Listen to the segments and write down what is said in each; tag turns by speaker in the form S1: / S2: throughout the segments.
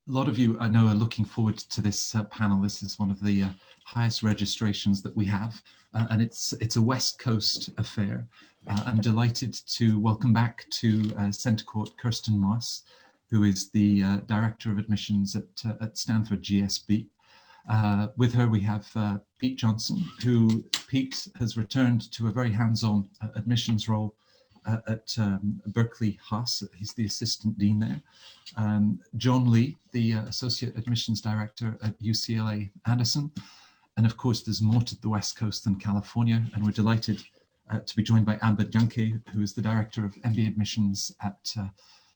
S1: A lot of you, I know, are looking forward to this panel. This is one of the highest registrations that we have, and it's a West Coast affair. I'm delighted to welcome back to CentreCourt Kirsten Moss, who is the Director of Admissions at Stanford GSB. With her, we have Pete Johnson, who Pete has returned to a very hands-on admissions role at Berkeley Haas. He's the assistant dean there. John Lee, the associate admissions director at UCLA Anderson. And of course, there's more to the West Coast than California. And we're delighted to be joined by Amber Janke, who is the director of MBA admissions at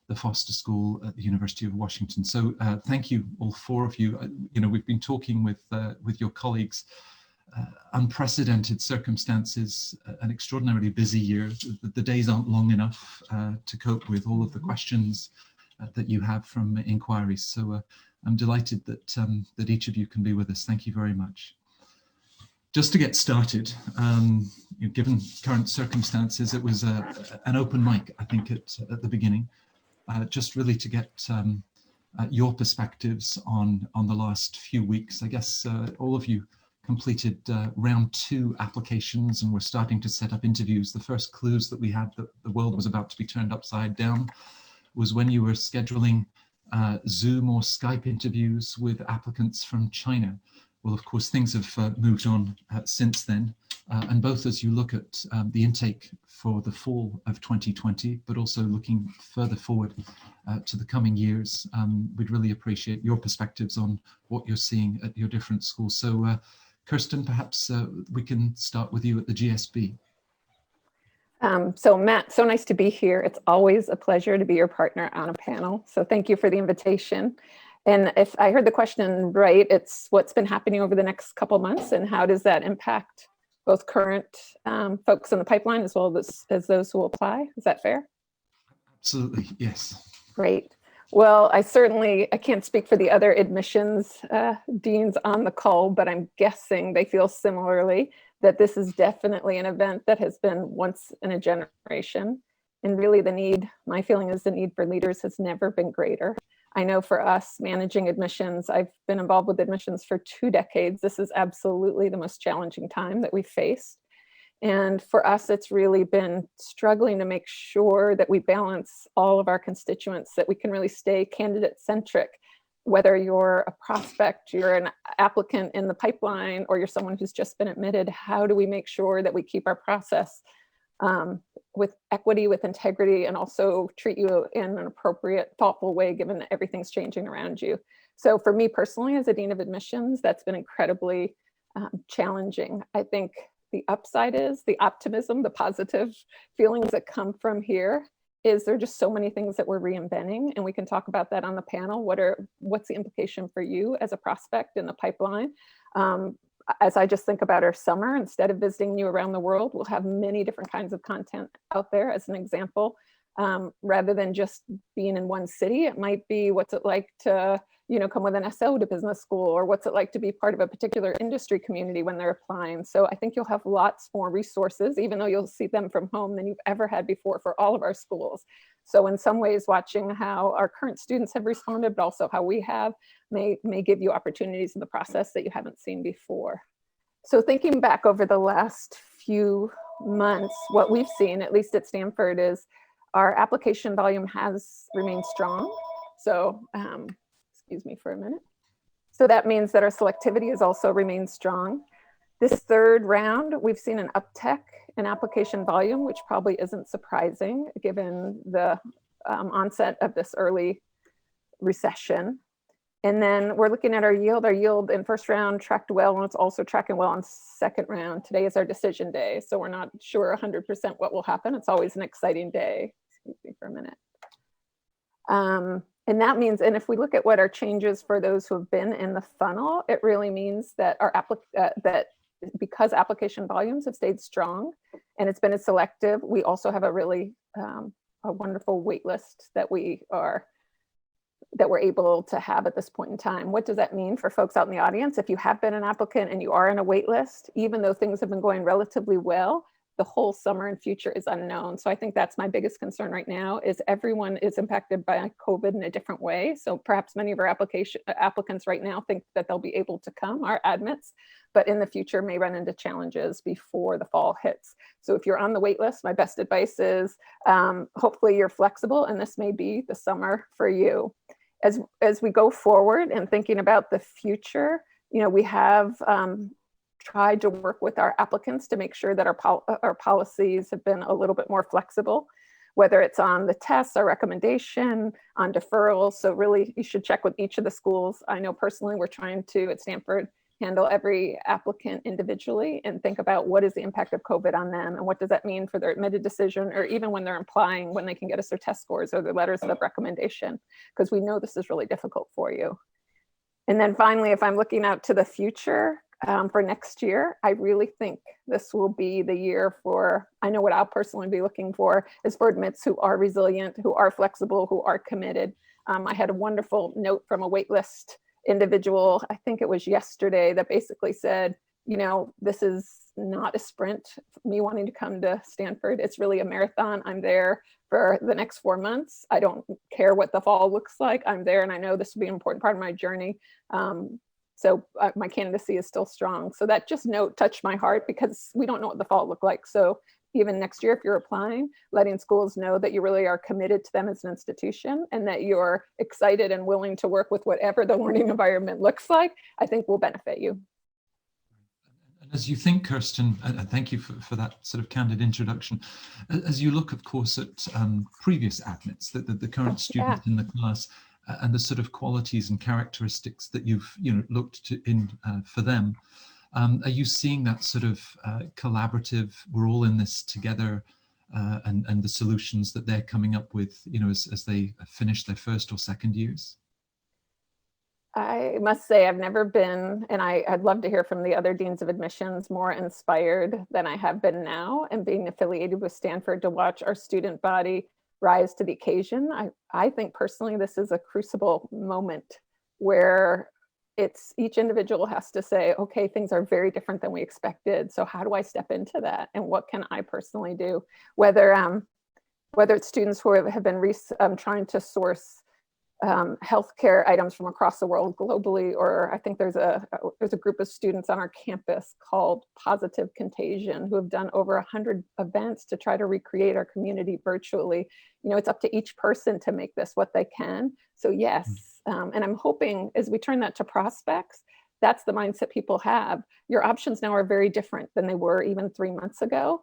S1: the Foster School at the University of Washington. So thank you, all four of you. We've been talking with your colleagues. Unprecedented circumstances, an extraordinarily busy year. The days aren't long enough to cope with all of the questions that you have from inquiries. So I'm delighted that each of you can be with us. Thank you very much. Just to get started, given current circumstances, it was an open mic, I think, at the beginning, just really to get your perspectives on the last few weeks. I guess all of you completed round 2 applications, and we're starting to set up interviews. The first clues that we had that the world was about to be turned upside down was when you were scheduling Zoom or Skype interviews with applicants from China. Well, of course, things have moved on since then. And both as you look at the intake for the fall of 2020, but also looking further forward to the coming years, we'd really appreciate your perspectives on what you're seeing at your different schools. So Kirsten, perhaps we can start with you at the GSB.
S2: So Matt, so nice to be here. It's always a pleasure to be your partner on a panel. So thank you for the invitation. And if I heard the question right, it's what's been happening over the next couple months and how does that impact both current folks in the pipeline as well as those who will apply? Is that fair?
S1: Absolutely, yes.
S2: Great. Well, I can't speak for the other admissions deans on the call, but I'm guessing they feel similarly that this is definitely an event that has been once in a generation. And really my feeling is the need for leaders has never been greater. I know for us managing admissions, I've been involved with admissions for 2 decades. This is absolutely the most challenging time that we've faced. And for us, it's really been struggling to make sure that we balance all of our constituents, that we can really stay candidate-centric, whether you're a prospect, you're an applicant in the pipeline, or you're someone who's just been admitted. How do we make sure that we keep our process with equity, with integrity, and also treat you in an appropriate, thoughtful way, given that everything's changing around you? So for me personally, as a dean of admissions, that's been incredibly challenging. I think the upside is the optimism, the positive feelings that come from here is there are just so many things that we're reinventing, and we can talk about that on the panel. What's the implication for you as a prospect in the pipeline? As I just think about our summer, instead of visiting you around the world, we'll have many different kinds of content out there. As an example, rather than just being in one city, it might be what's it like to come with an SO to business school, or what's it like to be part of a particular industry community when they're applying. So I think you'll have lots more resources, even though you'll see them from home, than you've ever had before for all of our schools. So in some ways, watching how our current students have responded, but also how we have, may give you opportunities in the process that you haven't seen before. So thinking back over the last few months, what we've seen, at least at Stanford, is our application volume has remained strong. So excuse me for a minute. So that means that our selectivity has also remained strong. This 3rd round, we've seen an uptick in application volume, which probably isn't surprising given the onset of this early recession. And then we're looking at our yield. Our yield in 1st round tracked well, and it's also tracking well on 2nd round. Today is our decision day, so we're not sure 100% what will happen. It's always an exciting day. Excuse me for a minute. And that means, and if we look at what our changes for those who have been in the funnel, it really means that that because application volumes have stayed strong and it's been a selective, we also have a really a wonderful wait list that we're able to have at this point in time. What does that mean for folks out in the audience? If you have been an applicant and you are on a wait list, even though things have been going relatively well, the whole summer and future is unknown. So I think that's my biggest concern right now, is everyone is impacted by COVID in a different way. So perhaps many of our applicants right now think that they'll be able to come, our admits, but in the future may run into challenges before the fall hits. So if you're on the wait list, my best advice is hopefully you're flexible, and this may be the summer for you. As we go forward and thinking about the future, we have tried to work with our applicants to make sure that our policies have been a little bit more flexible, whether it's on the tests, our recommendation, on deferrals. So really, you should check with each of the schools. I know personally, we're trying to, at Stanford, handle every applicant individually and think about what is the impact of COVID on them and what does that mean for their admitted decision, or even when they're applying, when they can get us their test scores or their letters of recommendation, because we know this is really difficult for you. And then finally, if I'm looking out to the future, for next year, I really think this will be the year for, I know what I'll personally be looking for is for admits who are resilient, who are flexible, who are committed. I had a wonderful note from a waitlist individual, I think it was yesterday, that basically said, this is not a sprint, me wanting to come to Stanford. It's really a marathon. I'm there for the next 4 months. I don't care what the fall looks like. I'm there, and I know this will be an important part of my journey. So my candidacy is still strong. So that just note touched my heart, because we don't know what the fall look like. So even next year, if you're applying, letting schools know that you really are committed to them as an institution and that you're excited and willing to work with whatever the learning environment looks like, I think will benefit you.
S1: And as you think, Kirsten, and thank you for that sort of candid introduction, as you look, of course, at previous admits, the current students in the class, and the sort of qualities and characteristics that you've looked to for them, are you seeing that sort of collaborative, we're all in this together, and the solutions that they're coming up with, as they finish their first or second years?
S2: I must say I've never been, and I'd love to hear from the other deans of admissions, more inspired than I have been now, and being affiliated with Stanford, to watch our student body rise to the occasion. I think personally this is a crucible moment where it's each individual has to say, okay, things are very different than we expected. So how do I step into that? And what can I personally do? Whether it's students who have been trying to source healthcare items from across the world globally, or I think there's a group of students on our campus called Positive Contagion who have done over 100 events to try to recreate our community virtually. It's up to each person to make this what they can. So yes, and I'm hoping as we turn that to prospects, that's the mindset people have. Your options now are very different than they were even 3 months ago.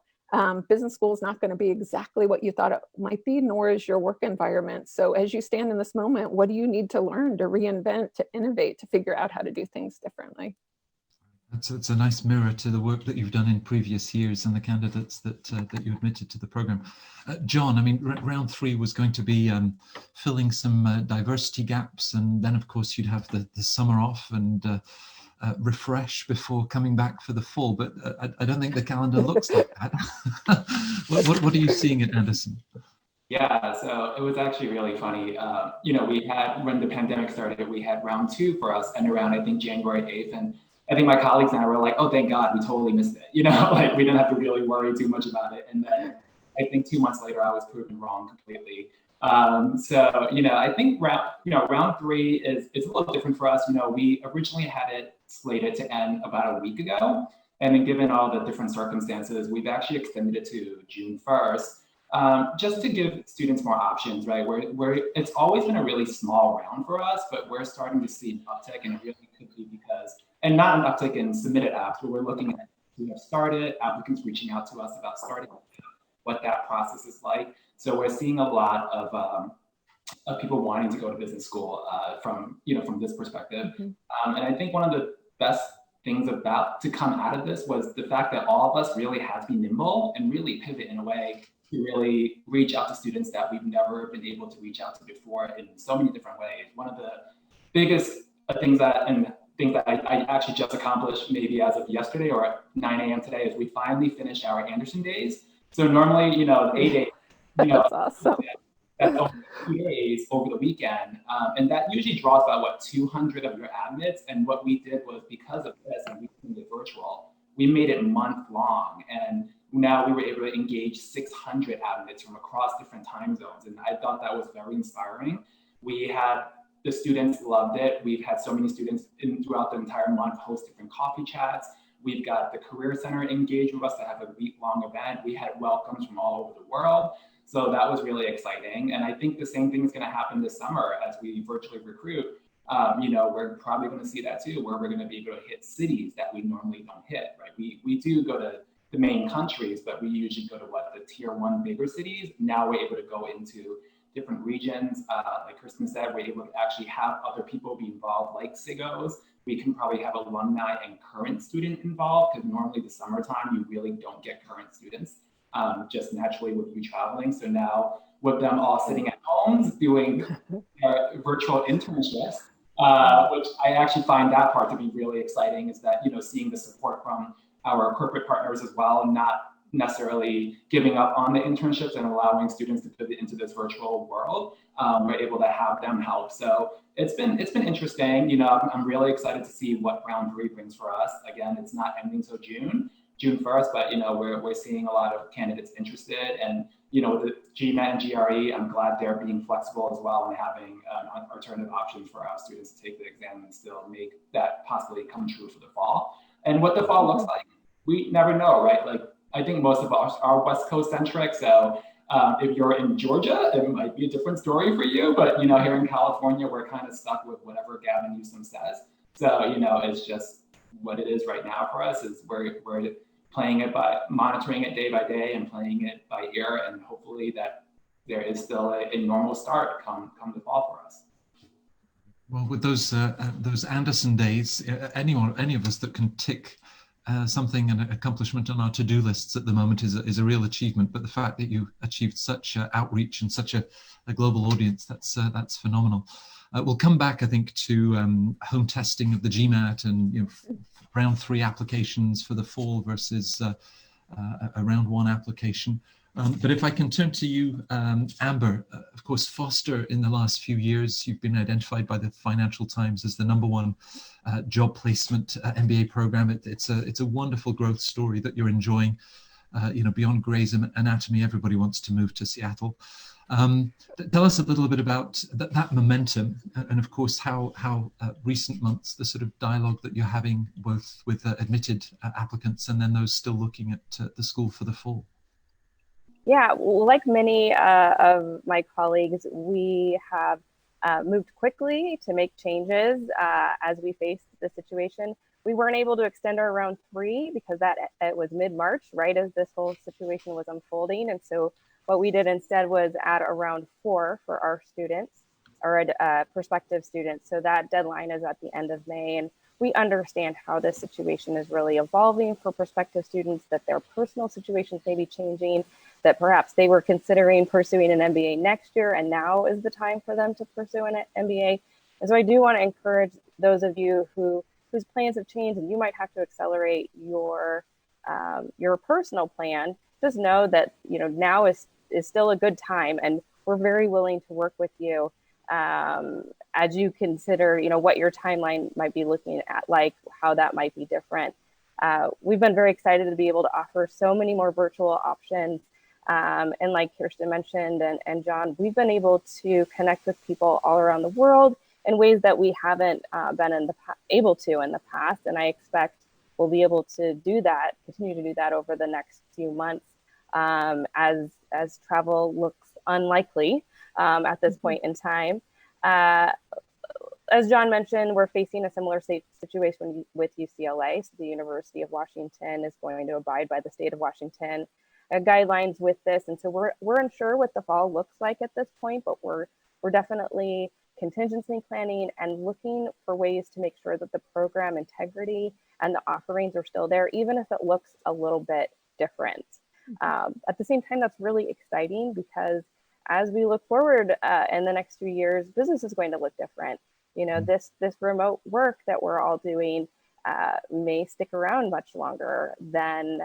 S2: Business school is not going to be exactly what you thought it might be, nor is your work environment. So as you stand in this moment, what do you need to learn, to reinvent, to innovate, to figure out how to do things differently?
S1: It's a nice mirror to the work that you've done in previous years and the candidates that you admitted to the program. John, I mean, round 3 was going to be filling some diversity gaps, and then of course you'd have the summer off and refresh before coming back for the fall, but I don't think the calendar looks like that. What are you seeing at Anderson?
S3: Yeah, so it was actually really funny. We had, when the pandemic started, we had round 2 for us and around, I think, January 8th. And I think my colleagues and I were like, oh, thank God, we totally missed it. Like we didn't have to really worry too much about it. And then I think 2 months later, I was proven wrong completely. I think round 3 is a little different for us. We originally had it slated to end about a week ago. And then given all the different circumstances, we've actually extended it to June 1st, just to give students more options, right? It's always been a really small round for us, but we're starting to see an uptick, and it really could be because, and not an uptick in submitted apps, but we're looking at who have started, applicants reaching out to us about starting, what that process is like. So we're seeing a lot of people wanting to go to business school from this perspective. Mm-hmm. And I think one of the best things about to come out of this was the fact that all of us really had to be nimble and really pivot in a way to really reach out to students that we've never been able to reach out to before in so many different ways. One of the biggest things that I actually just accomplished maybe as of yesterday or at 9 a.m. today is we finally finished our Anderson days. So normally, 8 days.
S2: That's awesome.
S3: That's only 2 days over the weekend. And that usually draws about 200 of your admits. And what we did was, because of this, and we made it virtual, we made it month long. And now we were able to engage 600 admins from across different time zones. And I thought that was very inspiring. The students loved it. We've had so many students throughout the entire month host different coffee chats. We've got the Career Center engaged with us to have a week-long event. We had welcomes from all over the world. So that was really exciting. And I think the same thing is going to happen this summer as we virtually recruit. We're probably going to see that too, where we're going to be able to hit cities that we normally don't hit, right? We do go to the main countries, but we usually go to the tier 1 bigger cities. Now we're able to go into different regions. Like Kirsten said, we're able to actually have other people be involved, like SIGOs. We can probably have alumni and current student involved, because normally the summertime, you really don't get current students, just naturally with you traveling. So now with them all sitting at homes doing virtual internships, which I actually find that part to be really exciting, is that, seeing the support from our corporate partners as well, not necessarily giving up on the internships and allowing students to pivot into this virtual world. We're able to have them help. So it's been interesting. I'm really excited to see what round 3 brings for us. Again, it's not ending till June 1st, but we're seeing a lot of candidates interested, and with the GMAT and GRE, I'm glad they're being flexible as well and having alternative options for our students to take the exam and still make that possibly come true for the fall. And what the fall looks like, we never know, right? Like, I think most of us are West Coast centric. So if you're in Georgia, it might be a different story for you. But, here in California, we're kind of stuck with whatever Gavin Newsom says. So, it's just what it is right now for us, is we're playing it by monitoring it day by day and playing it by ear. And hopefully that there is still a normal start come the fall for us.
S1: Well, with those Anderson days, any of us that can tick something, an accomplishment on our to-do lists at the moment is a real achievement. But the fact that you achieved such outreach and such a global audience, that's phenomenal. We'll come back, I think, to home testing of the GMAT and round 3 applications for the fall versus a round 1 application. But if I can turn to you, Amber, of course, Foster, in the last few years, you've been identified by the Financial Times as the #1 job placement MBA program. It's a wonderful growth story that you're enjoying. Beyond Grey's Anatomy, everybody wants to move to Seattle. Tell us a little bit about that momentum, and of course how recent months, the sort of dialogue that you're having both with admitted applicants and then those still looking at the school for the fall.
S4: Yeah, like many of my colleagues, we have moved quickly to make changes as we faced the situation. We weren't able to extend our round 3 because it was mid-March, right as this whole situation was unfolding. And so what we did instead was add a round 4 for our students, or prospective students. So that deadline is at the end of May. And we understand how this situation is really evolving for prospective students, that their personal situations may be changing, that perhaps they were considering pursuing an MBA next year, and now is the time for them to pursue an MBA. And so I do want to encourage those of you whose plans have changed and you might have to accelerate your personal plan. Just know that now is still a good time, and we're very willing to work with you as you consider what your timeline might be looking at, like how that might be different. We've been very excited to be able to offer so many more virtual options. And like Kirsten mentioned and John, we've been able to connect with people all around the world in ways that we haven't been able to in the past. And I expect we'll be able to continue to do that over the next few months as travel looks unlikely at this point in time. As John mentioned, we're facing a similar situation with UCLA. So the University of Washington is going to abide by the state of Washington guidelines with this. And so we're unsure what the fall looks like at this point, but we're definitely contingency planning and looking for ways to make sure that the program integrity and the offerings are still there, even if it looks a little bit different. At the same time, that's really exciting because as we look forward in the next few years, business is going to look different. This remote work that we're all doing may stick around much longer than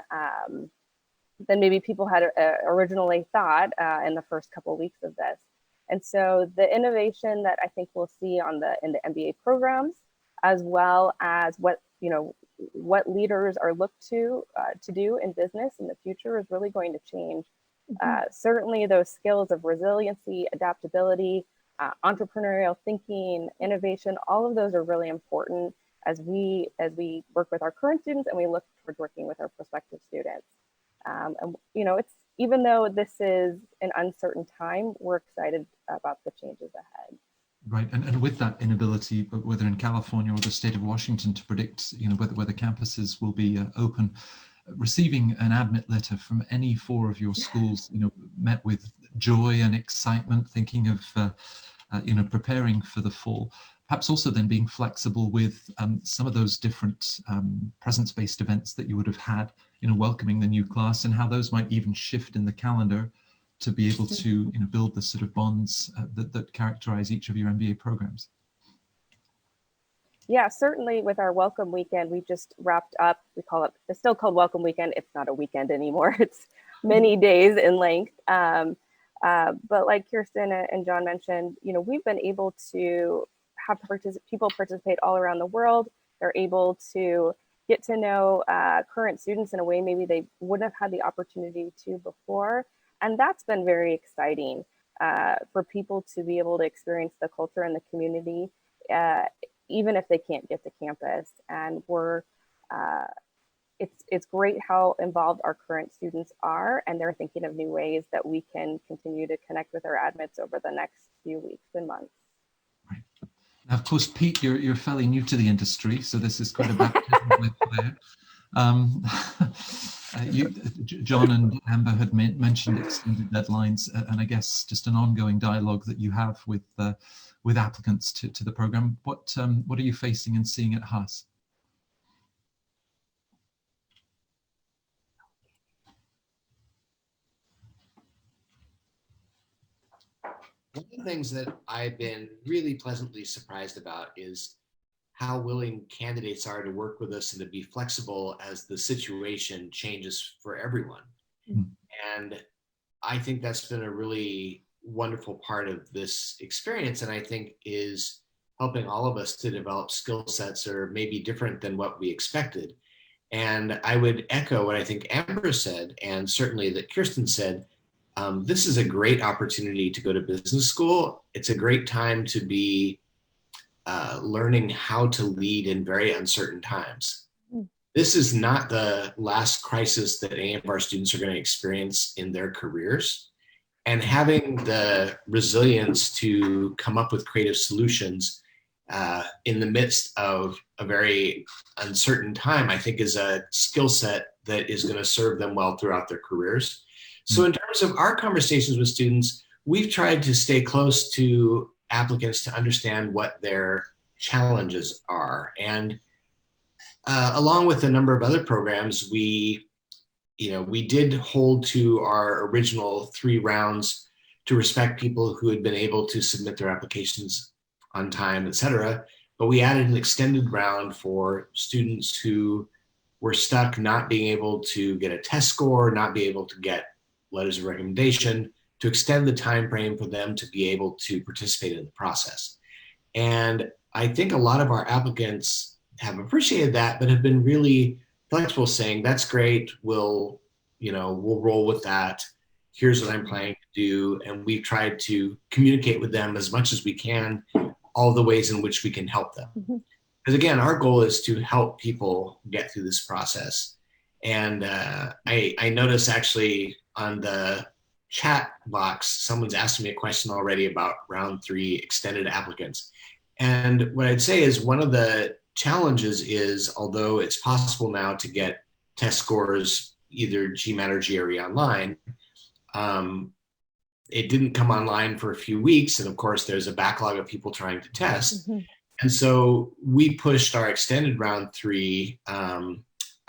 S4: maybe people had originally thought in the first couple of weeks of this. And so the innovation that I think we'll see in the MBA programs, as well as what what leaders are looked to do in business in the future is really going to change. Certainly those skills of resiliency, adaptability, entrepreneurial thinking, innovation, all of those are really important as we work with our current students and we look towards working with our prospective students. And it's, even though this is an uncertain time, we're excited about the changes ahead.
S1: Right, and with that inability, whether in California or the state of Washington, to predict, whether campuses will be open, receiving an admit letter from any four of your schools, met with joy and excitement, thinking of, preparing for the fall. Perhaps also then being flexible with some of those different presence-based events that you would have had, welcoming the new class, and how those might even shift in the calendar to be able to build the sort of bonds that characterize each of your MBA programs.
S4: Yeah, certainly with our welcome weekend, we just wrapped up, it's still called welcome weekend. It's not a weekend anymore. It's many days in length. But like Kirsten and John mentioned, we've been able to have people participate all around the world. They're able to get to know current students in a way maybe they wouldn't have had the opportunity to before. And that's been very exciting for people to be able to experience the culture and the community, even if they can't get to campus. And it's great how involved our current students are, and they're thinking of new ways that we can continue to connect with our admits over the next few weeks and months.
S1: Right. Now, of course, Pete, you're fairly new to the industry, so this is quite a baptism with fire. John and Amber had mentioned extended deadlines, and I guess just an ongoing dialogue that you have with applicants to the program. What are you facing and seeing at Haas?
S5: One of the things that I've been really pleasantly surprised about is how willing candidates are to work with us and to be flexible as the situation changes for everyone. Mm-hmm. And I think that's been a really wonderful part of this experience, and I think is helping all of us to develop skill sets that are maybe different than what we expected. And I would echo what I think Amber said, and certainly that Kirsten said. This is a great opportunity to go to business school. It's a great time to be learning how to lead in very uncertain times. This is not the last crisis that any of our students are going to experience in their careers. And having the resilience to come up with creative solutions in the midst of a very uncertain time, I think is a skill set that is going to serve them well throughout their careers. So in terms of our conversations with students, we've tried to stay close to applicants to understand what their challenges are. And along with a number of other programs, we did hold to our original 3 rounds to respect people who had been able to submit their applications on time, et cetera. But we added an extended round for students who were stuck not being able to get a test score, not be able to get letters of recommendation, to extend the time frame for them to be able to participate in the process. And I think a lot of our applicants have appreciated that, but have been really flexible, saying, that's great, we'll roll with that. Here's what I'm planning to do. And we've tried to communicate with them as much as we can, all the ways in which we can help them. Because again, our goal is to help people get through this process. And I noticed actually on the chat box, someone's asking me a question already about round 3 extended applicants. And what I'd say is one of the challenges is, although it's possible now to get test scores, either GMAT or GRE online, it didn't come online for a few weeks. And of course, there's a backlog of people trying to test. Mm-hmm. And so we pushed our extended round 3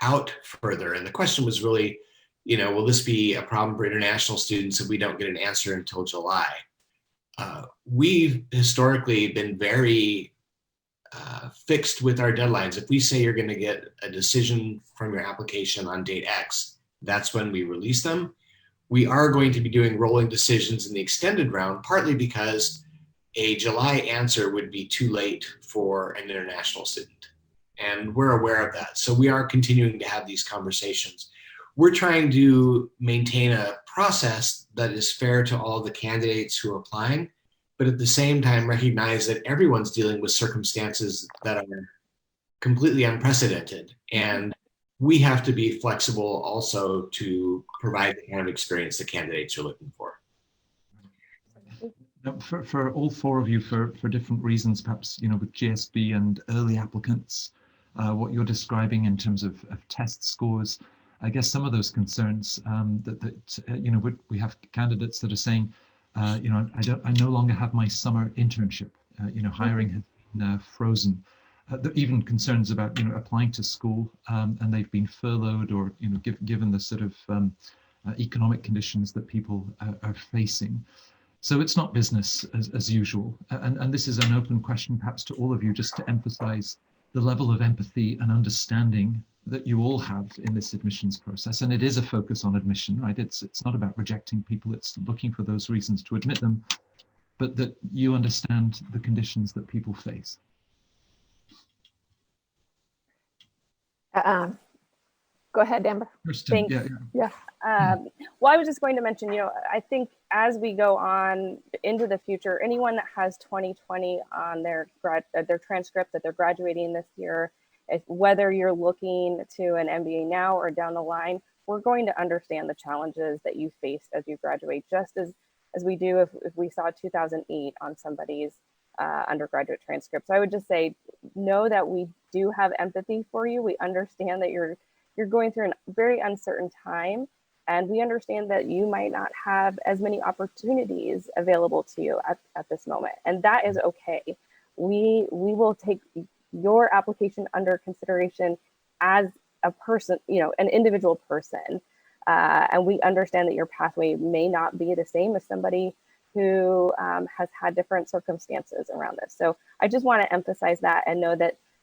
S5: out further. And the question was really, will this be a problem for international students if we don't get an answer until July? We've historically been very fixed with our deadlines. If we say you're going to get a decision from your application on date X, that's when we release them. We are going to be doing rolling decisions in the extended round, partly because a July answer would be too late for an international student. And we're aware of that. So we are continuing to have these conversations. We're trying to maintain a process that is fair to all the candidates who are applying, but at the same time recognize that everyone's dealing with circumstances that are completely unprecedented. And we have to be flexible also to provide the kind of experience the candidates are looking for.
S1: For all four of you, for different reasons, perhaps, with GSB and early applicants, what you're describing in terms of test scores, I guess some of those concerns we have candidates that are saying, I no longer have my summer internship. Hiring has been frozen. Even concerns about applying to school and they've been furloughed, or given the sort of economic conditions that people are facing. So it's not business as usual. And this is an open question perhaps to all of you, just to emphasize the level of empathy and understanding that you all have in this admissions process. And it is a focus on admission, right? It's not about rejecting people, it's looking for those reasons to admit them, but that you understand the conditions that people face.
S2: Go ahead, Amber.
S1: Kirsten,
S2: yeah.
S4: Well, I was just going to mention, I think as we go on into the future, anyone that has 2020 on their transcript that they're graduating this year, whether you're looking to an MBA now or down the line, we're going to understand the challenges that you faced as you graduate, just as we do if we saw 2008 on somebody's undergraduate transcript. So I would just say, know that we do have empathy for you. We understand that you're going through a very uncertain time, and we understand that you might not have as many opportunities available to you at this moment, and that is okay. We will take your application under consideration as a person, an individual person, and we understand that your pathway may not be the same as somebody who has had different circumstances around this. So I just want to emphasize that and know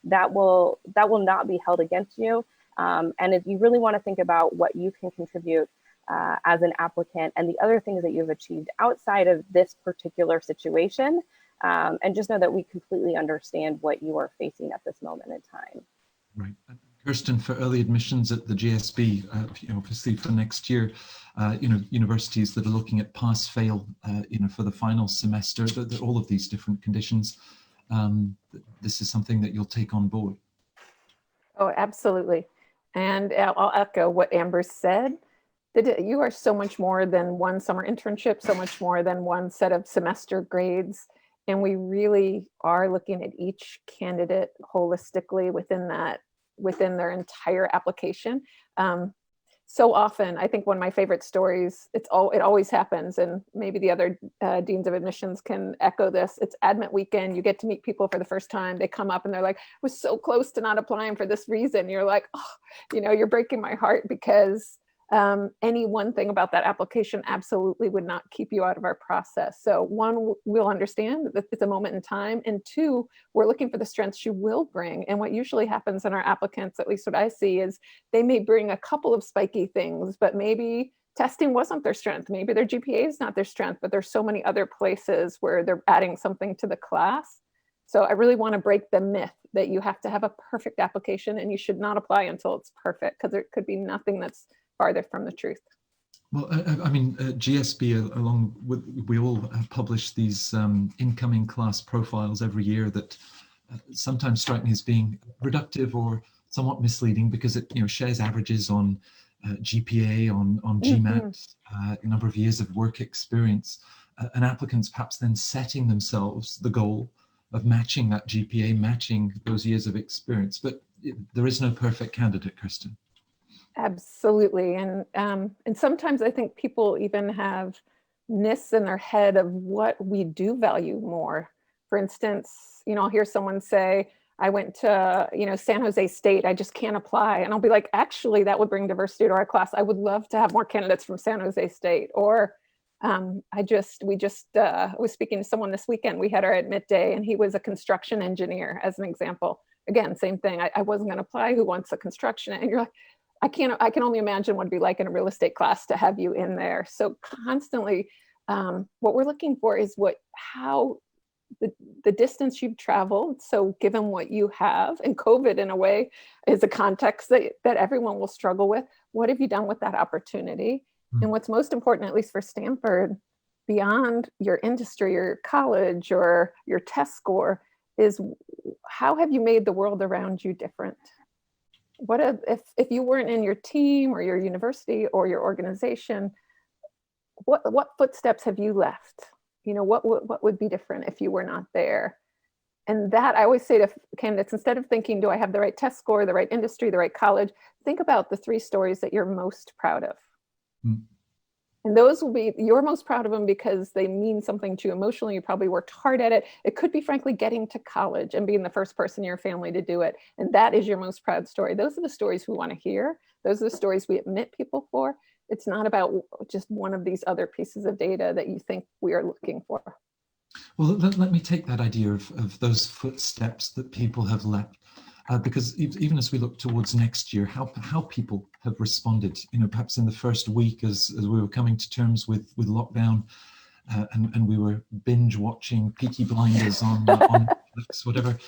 S4: that will not be held against you. And if you really want to think about what you can contribute as an applicant and the other things that you've achieved outside of this particular situation, and just know that we completely understand what you are facing at this moment in time.
S1: Right. Kirsten, for early admissions at the GSB, obviously for next year, universities that are looking at pass-fail, for the final semester, all of these different conditions, this is something that you'll take on board.
S2: Oh, absolutely. And I'll echo what Amber said. That you are so much more than one summer internship, so much more than one set of semester grades. And we really are looking at each candidate holistically within their entire application. So often, I think one of my favorite stories, it always happens, and maybe the other deans of admissions can echo this. It's admit weekend, you get to meet people for the first time, they come up and they're like, I was so close to not applying for this reason. You're like, oh, you're breaking my heart, because any one thing about that application absolutely would not keep you out of our process. So one, we'll understand that it's a moment in time, and two, we're looking for the strengths you will bring. And what usually happens in our applicants, at least what I see, is they may bring a couple of spiky things, but maybe testing wasn't their strength. Maybe their GPA is not their strength, but there's so many other places where they're adding something to the class. So I really want to break the myth that you have to have a perfect application and you should not apply until it's perfect, because there could be nothing that's farther from the truth.
S1: Well, GSB, along with, we all publish these incoming class profiles every year that sometimes strike me as being reductive or somewhat misleading, because it shares averages on GPA, on GMAT, a number of years of work experience, and applicants perhaps then setting themselves the goal of matching that GPA, matching those years of experience. But there is no perfect candidate, Kirsten.
S2: Absolutely. And sometimes I think people even have myths in their head of what we do value more. For instance, I'll hear someone say, I went to, San Jose State, I just can't apply. And I'll be like, actually, that would bring diversity to our class. I would love to have more candidates from San Jose State. Or I was speaking to someone this weekend. We had our admit day, and he was a construction engineer, as an example. Again, same thing. I wasn't going to apply. Who wants a construction? And you're like, I can only imagine what it'd be like in a real estate class to have you in there. So constantly, what we're looking for is how the distance you've traveled. So given what you have, and COVID in a way is a context that everyone will struggle with, what have you done with that opportunity? And what's most important, at least for Stanford, beyond your industry or your college or your test score, is how have you made the world around you different? What if you weren't in your team or your university or your organization, what footsteps have you left? You know, what would be different if you were not there? And that I always say to candidates, instead of thinking, do I have the right test score, the right industry, the right college, think about the 3 stories that you're most proud of. And those will be, you're most proud of them because they mean something to you emotionally. You probably worked hard at it. It could be, frankly, getting to college and being the first person in your family to do it. And that is your most proud story. Those are the stories we want to hear. Those are the stories we admit people for. It's not about just one of these other pieces of data that you think we are looking for.
S1: Well, let me take that idea of those footsteps that people have left. Because even as we look towards next year, how people have responded, you know, perhaps in the first week as we were coming to terms with lockdown, and we were binge watching Peaky Blinders on Netflix, whatever.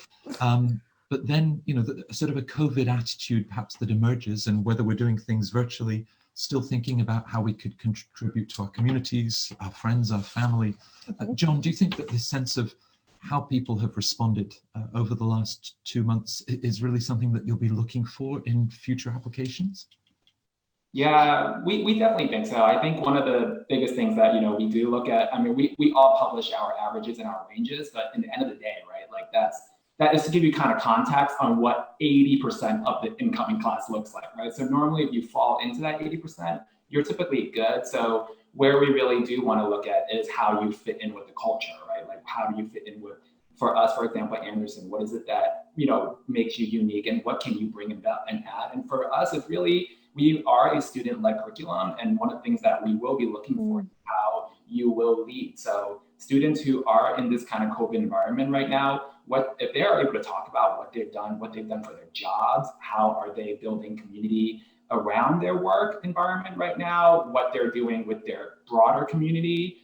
S1: But then, you know, sort of a COVID attitude perhaps that emerges, and whether we're doing things virtually, still thinking about how we could contribute to our communities, our friends, our family. John, do you think that this sense of how people have responded over the last 2 months is really something that you'll be looking for in future applications?
S3: Yeah, we definitely think so. I think one of the biggest things that, you know, we do look at, I mean, we all publish our averages and our ranges, but in the end of the day, right, like that is to give you kind of context on what 80% of the incoming class looks like, right? So normally if you fall into that 80%, you're typically good. So where we really do want to look at is how you fit in with the culture, right? Like how do you fit in with, for us, for example, at Anderson, what is it that, you know, makes you unique and what can you bring about and add? And for us, it's really, we are a student-led curriculum. And one of the things that we will be looking for is how you will lead. So students who are in this kind of COVID environment right now, what if they are able to talk about what they've done for their jobs, how are they building community around their work environment right now, what they're doing with their broader community,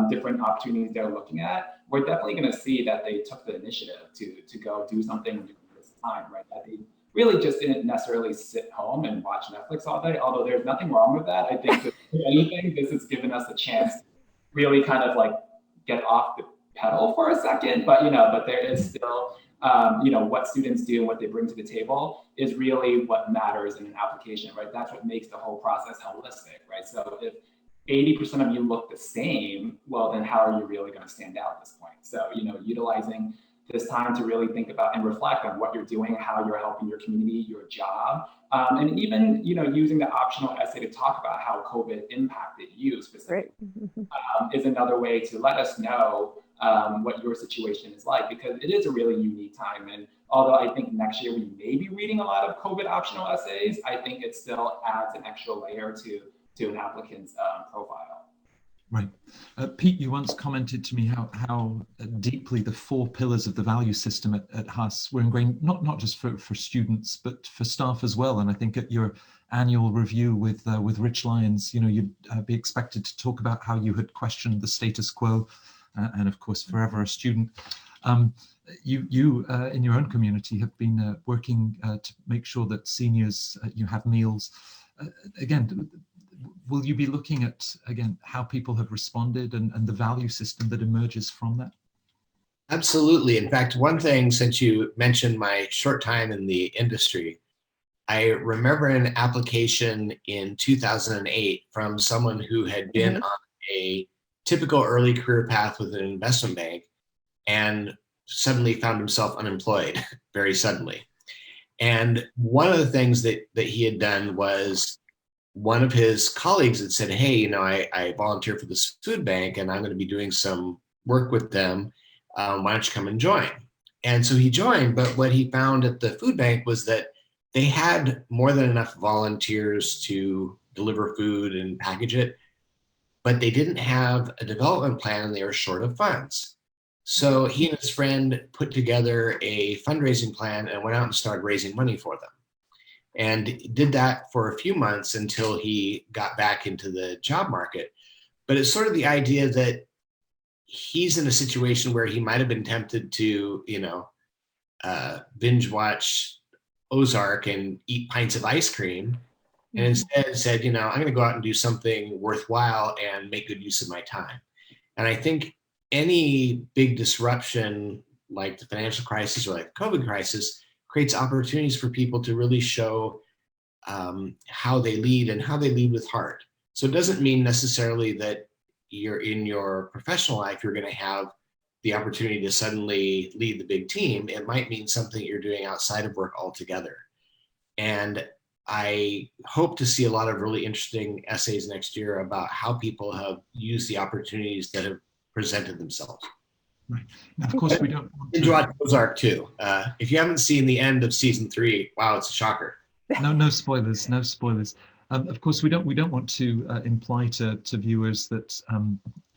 S3: different opportunities they're looking at, we're definitely going to see that they took the initiative to go do something during this time, right? That they really just didn't necessarily sit home and watch Netflix all day, although there's nothing wrong with that. I think if anything, this has given us a chance to really kind of like get off the pedal for a second, but there is still, what students do and what they bring to the table is really what matters in an application, right? That's what makes the whole process holistic, right? So if 80% of you look the same, well, then how are you really going to stand out at this point? So, utilizing this time to really think about and reflect on what you're doing, how you're helping your community, your job, and even, using the optional essay to talk about how COVID impacted you specifically, is another way to let us know what your situation is like, because it is a really unique time. And although I think next year we may be reading a lot of COVID optional essays, I think it still adds an extra layer to an applicant's profile.
S1: Right. Pete, you once commented to me how deeply the 4 pillars of the value system at Haas were ingrained, not just for students, but for staff as well. And I think at your annual review with Rich Lyons, you'd be expected to talk about how you had questioned the status quo, and of course, forever a student. You in your own community have been working to make sure that seniors have meals. Again, will you be looking at, again, how people have responded and the value system that emerges from that?
S5: Absolutely. In fact, one thing, since you mentioned my short time in the industry, I remember an application in 2008 from someone who had been on a typical early career path with an investment bank and suddenly found himself unemployed very suddenly. And one of the things that he had done was, one of his colleagues had said, hey, I volunteer for this food bank and I'm going to be doing some work with them. Why don't you come and join? And so he joined, but what he found at the food bank was that they had more than enough volunteers to deliver food and package it, but they didn't have a development plan and they were short of funds. So he and his friend put together a fundraising plan and went out and started raising money for them. And did that for a few months until he got back into the job market. But it's sort of the idea that he's in a situation where he might have been tempted to, binge watch Ozark and eat pints of ice cream, and instead said, I'm going to go out and do something worthwhile and make good use of my time. And I think any big disruption like the financial crisis or like the COVID crisis creates opportunities for people to really show how they lead and how they lead with heart. So it doesn't mean necessarily that you're in your professional life, you're going to have the opportunity to suddenly lead the big team. It might mean something you're doing outside of work altogether. And I hope to see a lot of really interesting essays next year about how people have used the opportunities that have presented themselves.
S1: Right. Now, of course, we don't want
S5: to watch Ozark too. If you haven't seen the end of season 3, wow, it's a shocker.
S1: No spoilers. No spoilers. Of course, we don't want to imply to viewers that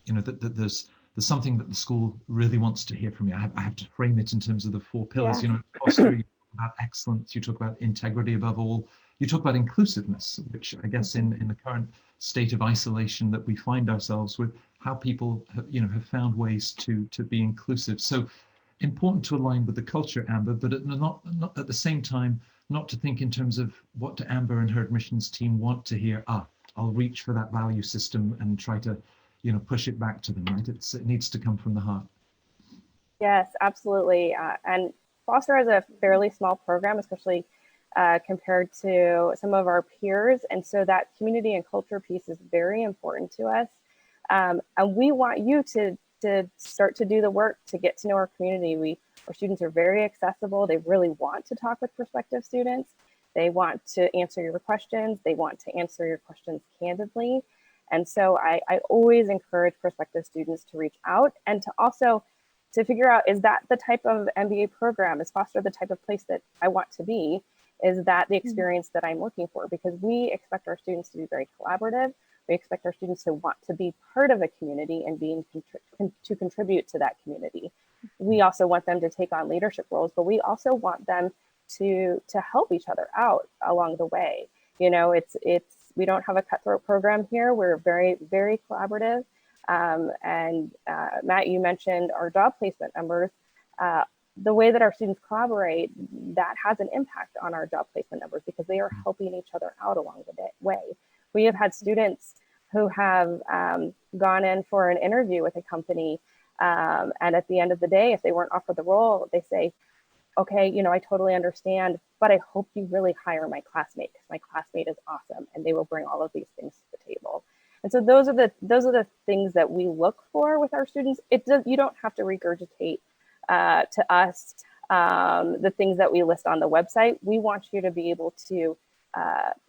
S1: that there's something that the school really wants to hear from you. I have to frame it in terms of the 4 pillars.
S2: Yeah.
S1: Foster, you talk about excellence. You talk about integrity above all. You talk about inclusiveness, which I guess in the current state of isolation that we find ourselves with, how people have found ways to be inclusive. So important to align with the culture, Amber, but not at the same time, not to think in terms of what do Amber and her admissions team want to hear. I'll reach for that value system and try to push it back to them, right? It needs to come from the heart.
S4: Yes, absolutely. And Foster has a fairly small program, especially compared to some of our peers. And so that community and culture piece is very important to us. And we want you to start to do the work to get to know our community. Our students are very accessible. They really want to talk with prospective students. They want to answer your questions. They want to answer your questions candidly. And so I always encourage prospective students to reach out and to also to figure out, is that the type of MBA program? Is Foster the type of place that I want to be? Is that the experience that I'm looking for? Because we expect our students to be very collaborative. We expect our students to want to be part of a community and to contribute to that community. We also want them to take on leadership roles, but we also want them to help each other out along the way. We don't have a cutthroat program here. We're very, very collaborative. And Matt, you mentioned our job placement numbers. The way that our students collaborate, that has an impact on our job placement numbers because they are helping each other out along the way. We have had students who have gone in for an interview with a company, and at the end of the day, if they weren't offered the role, they say, okay, I totally understand, but I hope you really hire my classmate because my classmate is awesome and they will bring all of these things to the table. And so those are the things that we look for with our students. You don't have to regurgitate to us the things that we list on the website. We want you to be able to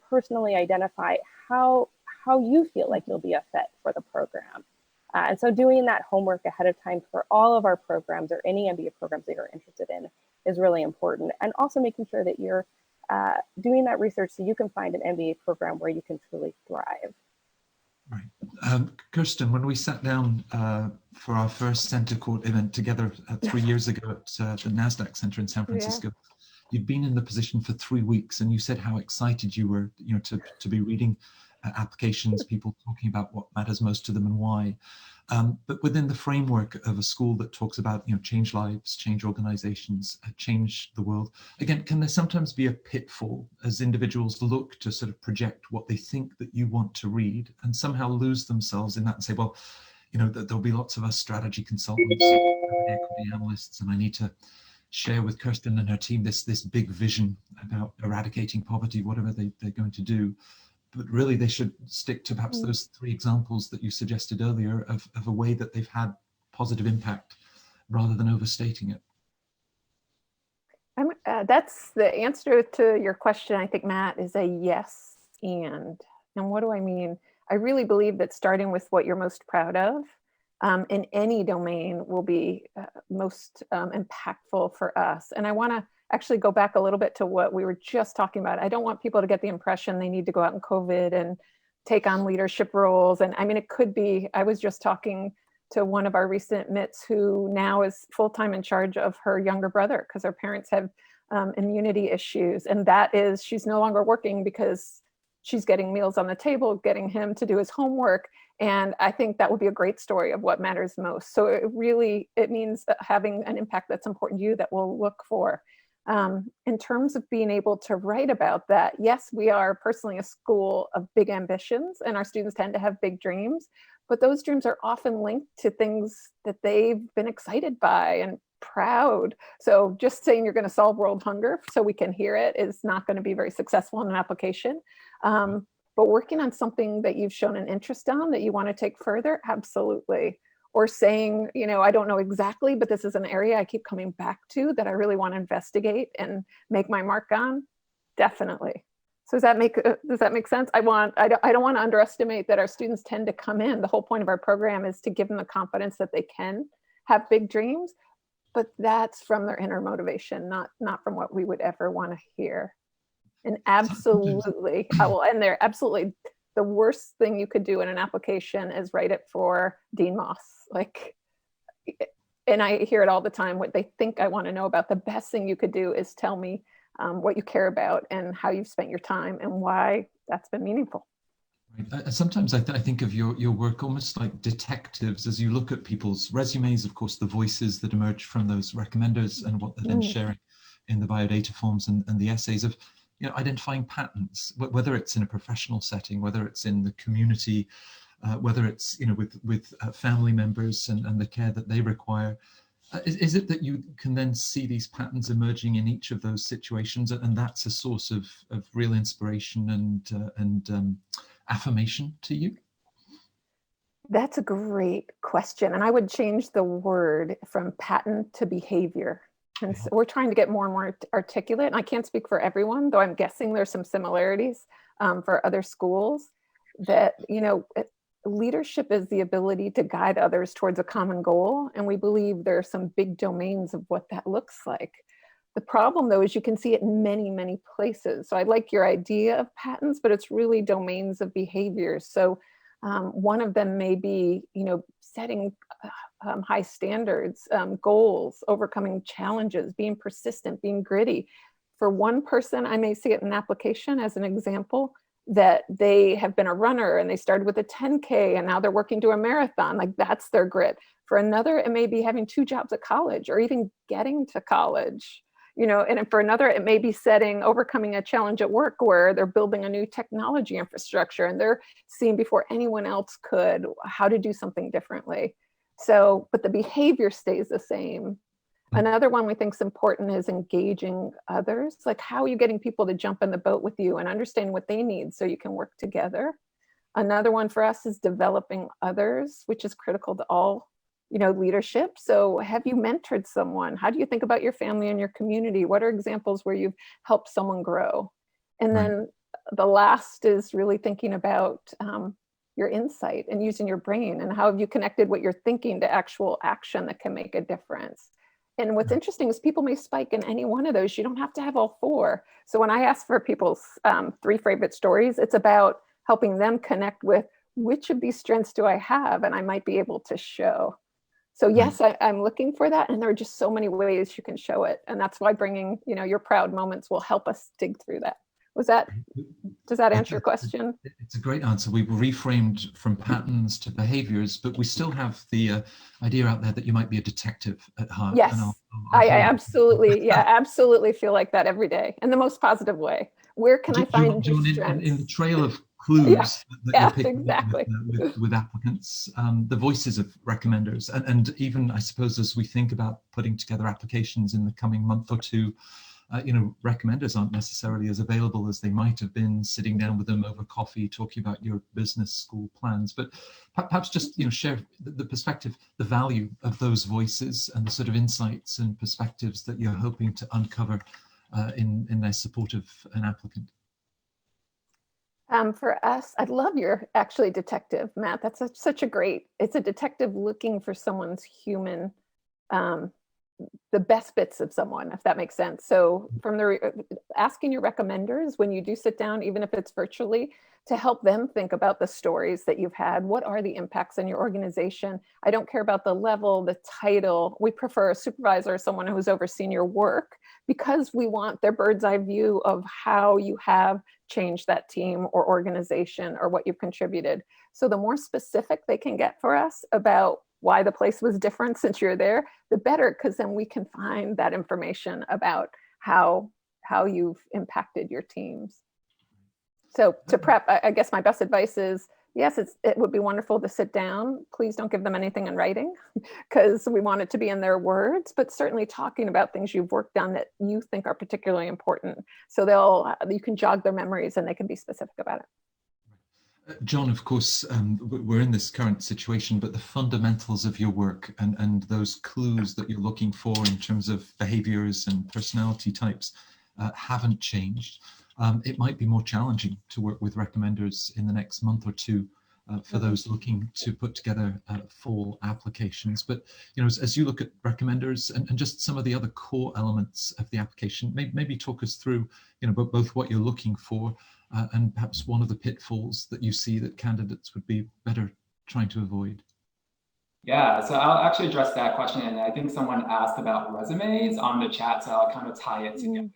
S4: personally identify how you feel like you'll be a fit for the program. And so doing that homework ahead of time for all of our programs or any MBA programs that you're interested in is really important. And also making sure that you're doing that research so you can find an MBA program where you can truly thrive.
S1: Right. Kirsten, when we sat down for our first CentreCourt event together 3 years ago at the NASDAQ Center in San Francisco, you'd been in the position for 3 weeks and you said how excited you were to be reading applications, people talking about what matters most to them and why. But within the framework of a school that talks about change lives, change organizations, change the world, again, can there sometimes be a pitfall as individuals look to sort of project what they think that you want to read and somehow lose themselves in that and say, well, there'll be lots of us strategy consultants, equity analysts, and I need to share with Kirsten and her team this big vision about eradicating poverty, whatever they're going to do. But really they should stick to perhaps those 3 examples that you suggested earlier of a way that they've had positive impact rather than overstating it.
S2: That's the answer to your question, I think, Matt, is a yes and what do I mean? I really believe that starting with what you're most proud of in any domain will be most impactful for us. And I want to actually go back a little bit to what we were just talking about. I don't want people to get the impression they need to go out in COVID and take on leadership roles. And I mean, it could be, I was just talking to one of our recent MITs who now is full-time in charge of her younger brother because her parents have immunity issues. And that is, she's no longer working because she's getting meals on the table, getting him to do his homework. And I think that would be a great story of what matters most. So it means that having an impact that's important to you that we'll look for. In terms of being able to write about that, yes, we are personally a school of big ambitions, and our students tend to have big dreams, but those dreams are often linked to things that they've been excited by and proud. So just saying you're going to solve world hunger so we can hear it is not going to be very successful in an application. But working on something that you've shown an interest on that you want to take further, absolutely. Or saying, I don't know exactly, but this is an area I keep coming back to that I really want to investigate and make my mark on, definitely. So does that make sense? I don't want to underestimate that our students tend to come in. The whole point of our program is to give them the confidence that they can have big dreams, but that's from their inner motivation, not from what we would ever want to hear. And absolutely, I will end there. Absolutely, the worst thing you could do in an application is write it for Dean Moss. And I hear it all the time, what they think I want to know about. The best thing you could do is tell me what you care about and how you've spent your time and why that's been meaningful.
S1: Right. Sometimes I think of your work almost like detectives as you look at people's resumes, of course, the voices that emerge from those recommenders and what they're then sharing in the biodata forms and the essays of identifying patterns, whether it's in a professional setting, whether it's in the community, whether it's with family members and the care that they require. Is it that you can then see these patterns emerging in each of those situations, and that's a source of real inspiration and affirmation to you?
S2: That's a great question, and I would change the word from pattern to behavior. And so we're trying to get more and more articulate. And I can't speak for everyone, though I'm guessing there's some similarities for other schools that, leadership is the ability to guide others towards a common goal. And we believe there are some big domains of what that looks like. The problem, though, is you can see it in many, many places. So I like your idea of patterns, but it's really domains of behaviors. So one of them may be, setting high standards, goals, overcoming challenges, being persistent, being gritty. For one person, I may see it in an application as an example that they have been a runner and they started with a 10K and now they're working to a marathon. Like that's their grit. For another, it may be having 2 jobs at college or even getting to college. And for another, it may be overcoming a challenge at work where they're building a new technology infrastructure and they're seeing before anyone else could how to do something differently. So, but the behavior stays the same. Another one we think is important is engaging others. Like, how are you getting people to jump in the boat with you and understand what they need so you can work together? Another one for us is developing others, which is critical to all leadership. So have you mentored someone? How do you think about your family and your community? What are examples where you've helped someone grow? And then the last is really thinking about your insight and using your brain and how have you connected what you're thinking to actual action that can make a difference. And what's interesting is people may spike in any one of those. You don't have to have all 4. So when I ask for people's 3 favorite stories, it's about helping them connect with which of these strengths do I have and I might be able to show. So yes, I'm looking for that. And there are just so many ways you can show it. And that's why bringing, your proud moments will help us dig through that. Does that answer your question?
S1: It's a great answer. We've reframed from patterns to behaviors, but we still have the idea out there that you might be a detective at heart.
S2: Yes, I absolutely feel like that every day in the most positive way. Where can I find your strengths?
S1: In the trail of clues that you're picking
S2: exactly.
S1: with applicants, the voices of recommenders, and even I suppose as we think about putting together applications in the coming month or two, recommenders aren't necessarily as available as they might have been sitting down with them over coffee, talking about your business school plans. But perhaps just share the perspective, the value of those voices and the sort of insights and perspectives that you're hoping to uncover in their support of an applicant.
S2: For us, I love your actually detective, Matt. That's such a great, it's a detective looking for someone's human the best bits of someone, if that makes sense. So from asking your recommenders when you do sit down, even if it's virtually, to help them think about the stories that you've had. What are the impacts on your organization? I don't care about the level, the title. We prefer a supervisor or someone who's overseen your work, because we want their bird's eye view of how you have changed that team or organization or what you've contributed. So the more specific they can get for us about why the place was different since you're there, the better, because then we can find that information about how you've impacted your teams. So to prep, I guess my best advice is, yes, it would be wonderful to sit down. Please don't give them anything in writing, because we want it to be in their words, but certainly talking about things you've worked on that you think are particularly important. So you can jog their memories and they can be specific about it.
S1: John, of course, we're in this current situation, but the fundamentals of your work and those clues that you're looking for in terms of behaviors and personality types haven't changed. It might be more challenging to work with recommenders in the next month or two for those looking to put together full applications. But as you look at recommenders and just some of the other core elements of the application, maybe talk us through both what you're looking for and perhaps one of the pitfalls that you see that candidates would be better trying to avoid.
S3: Yeah, so I'll actually address that question. And I think someone asked about resumes on the chat, so I'll kind of tie it together.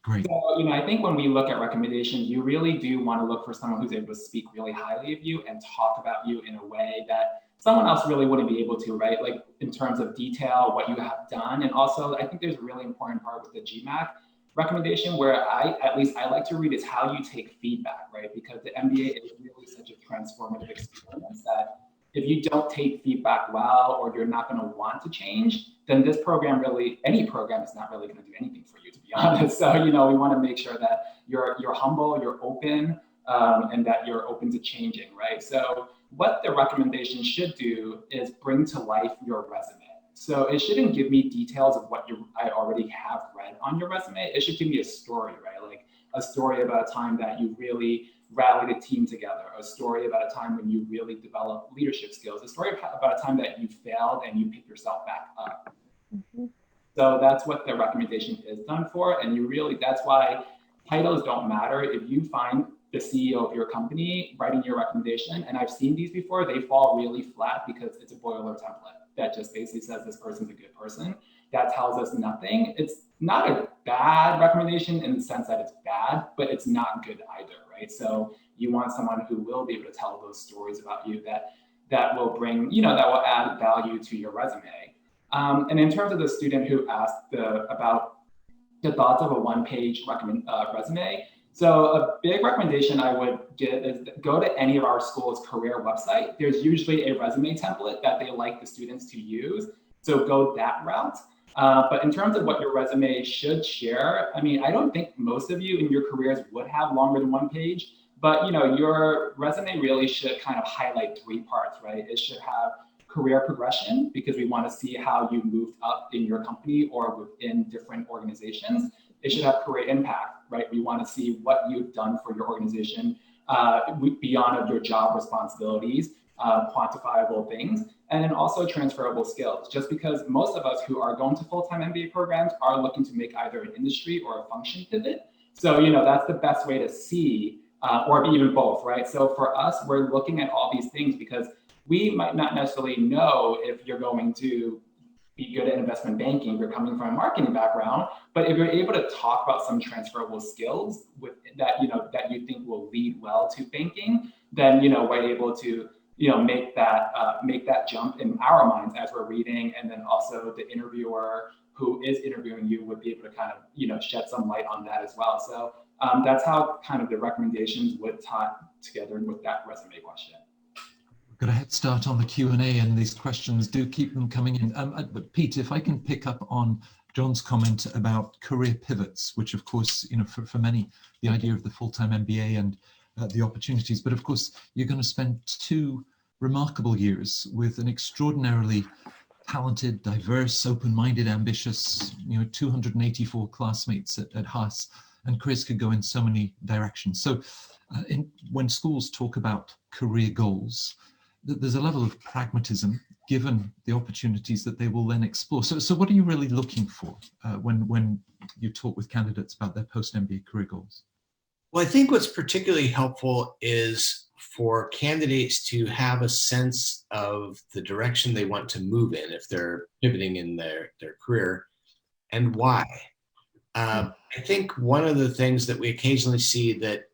S1: Great.
S3: So, I think when we look at recommendations, you really do want to look for someone who's able to speak really highly of you and talk about you in a way that someone else really wouldn't be able to, right? Like in terms of detail, what you have done. And also, I think there's a really important part with the GMAC recommendation where at least I like to read is how you take feedback, right? Because the MBA is really such a transformative experience that if you don't take feedback well, or you're not going to want to change, then this program any program is not really going to do anything for you, to be honest. So, we want to make sure that you're humble, you're open, and that you're open to changing, right? So what the recommendation should do is bring to life your resume. So it shouldn't give me details of what I already have read on your resume. It should give me a story, right? Like a story about a time that you really rallied a team together, a story about a time when you really developed leadership skills, a story about a time that you failed and you picked yourself back up. Mm-hmm. So that's what the recommendation is done for. And that's why titles don't matter. If you find the CEO of your company writing your recommendation, and I've seen these before, they fall really flat because it's a boiler template that just basically says this person's a good person. That tells us nothing. It's not a bad recommendation in the sense that it's bad, but it's not good either, right? So you want someone who will be able to tell those stories about you that will bring, that will add value to your resume. And in terms of the student who asked about the thoughts of a one-page resume, so a big recommendation I would give is go to any of our school's career website. There's usually a resume template that they like the students to use. So go that route. But in terms of what your resume should share, I don't think most of you in your careers would have longer than one page, but your resume really should kind of highlight three parts, right? It should have career progression, because we want to see how you moved up in your company or within different organizations. It should have career impact, right? We want to see what you've done for your organization beyond your job responsibilities, quantifiable things, and then also transferable skills. Just because most of us who are going to full-time MBA programs are looking to make either an industry or a function pivot. So, that's the best way to see, or even both, right? So for us, we're looking at all these things because we might not necessarily know if you're going to be good at investment banking, if you're coming from a marketing background, but if you're able to talk about some transferable skills with that, that you think will lead well to banking, then, we're able to, make that jump in our minds as we're reading. And then also the interviewer who is interviewing you would be able to kind of, shed some light on that as well. So that's how kind of the recommendations would tie together with that resume question.
S1: Got a head start on the Q&A, and these questions do keep them coming in. But Pete, if I can pick up on John's comment about career pivots, which of course, for many, the idea of the full-time MBA and the opportunities, but of course, you're going to spend 2 remarkable years with an extraordinarily talented, diverse, open-minded, ambitious, 284 classmates at Haas, and careers could go in so many directions. So when schools talk about career goals, there's a level of pragmatism given the opportunities that they will then explore. So what are you really looking for when you talk with candidates about their post-MBA career goals?
S5: Well, I think what's particularly helpful is for candidates to have a sense of the direction they want to move in if they're pivoting in their career, and why. I think one of the things that we occasionally see that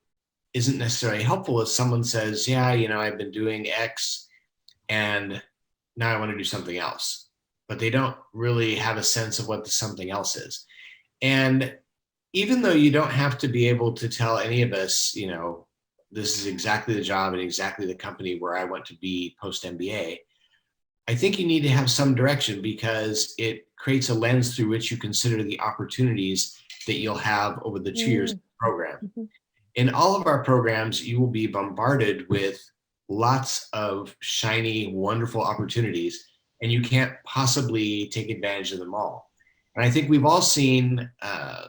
S5: isn't necessarily helpful is someone says, yeah, I've been doing X and now I want to do something else, but they don't really have a sense of what the something else is. And even though you don't have to be able to tell any of us, this is exactly the job and exactly the company where I want to be post MBA, I think you need to have some direction because it creates a lens through which you consider the opportunities that you'll have over the 2 years of the program.
S2: Mm-hmm.
S5: In all of our programs, you will be bombarded with lots of shiny, wonderful opportunities, and you can't possibly take advantage of them all. And I think we've all seen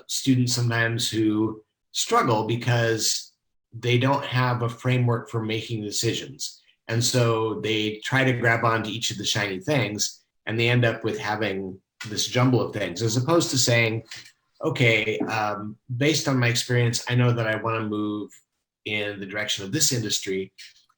S5: students sometimes who struggle because they don't have a framework for making decisions. And so they try to grab onto each of the shiny things, and they end up with having this jumble of things, as opposed to saying, okay, based on my experience, I know that I want to move in the direction of this industry.